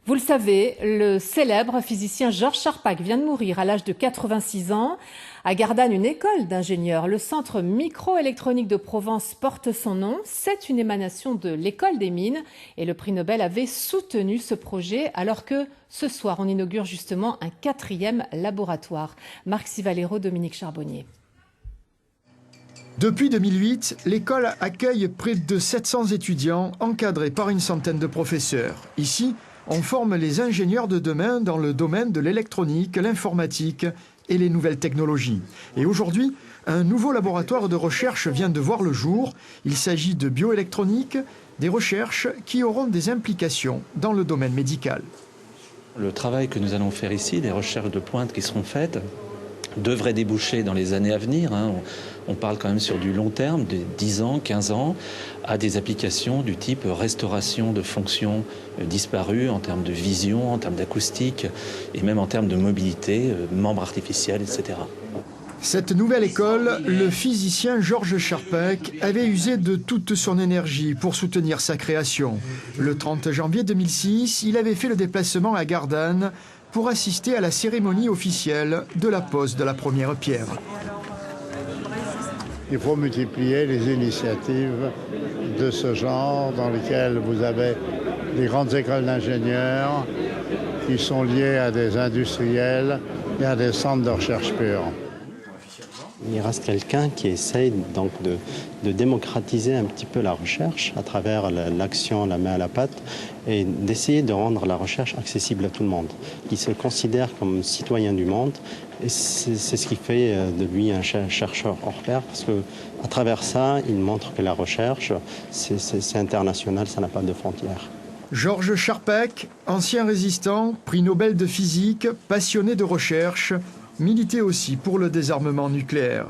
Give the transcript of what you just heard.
Vous le savez, le célèbre physicien Georges Charpak vient de mourir à l'âge de 86 ans. À Gardanne, une école d'ingénieurs, le Centre microélectronique de Provence porte son nom. C'est une émanation de l'école des mines et le prix Nobel avait soutenu ce projet alors que ce soir, on inaugure justement un 4e laboratoire. Marc Sivalero, Dominique Charbonnier. Depuis 2008, l'école accueille près de 700 étudiants encadrés par une centaine de professeurs. Ici, on forme les ingénieurs de demain dans le domaine de l'électronique, l'informatique et les nouvelles technologies. Et aujourd'hui, un nouveau laboratoire de recherche vient de voir le jour. Il s'agit de bioélectronique, des recherches qui auront des implications dans le domaine médical. Le travail que nous allons faire ici, les recherches de pointe qui seront faites, devrait déboucher dans les années à venir. On parle quand même sur du long terme, de 10 ans, 15 ans, à des applications du type restauration de fonctions disparues en termes de vision, en termes d'acoustique et même en termes de mobilité, membres artificiels, etc. Cette nouvelle école, le physicien Georges Charpak avait usé de toute son énergie pour soutenir sa création. Le 30 janvier 2006, il avait fait le déplacement à Gardanne pour assister à la cérémonie officielle de la pose de la première pierre. Il faut multiplier les initiatives de ce genre dans lesquelles vous avez des grandes écoles d'ingénieurs qui sont liées à des industriels et à des centres de recherche pure. Il reste quelqu'un qui essaye donc de démocratiser un petit peu la recherche à travers l'action, la main à la pâte, et d'essayer de rendre la recherche accessible à tout le monde. Il se considère comme citoyen du monde, et c'est ce qui fait de lui un chercheur hors pair, parce qu'à travers ça, il montre que la recherche, c'est international, ça n'a pas de frontières. Georges Charpak, ancien résistant, prix Nobel de physique, passionné de recherche, militait aussi pour le désarmement nucléaire.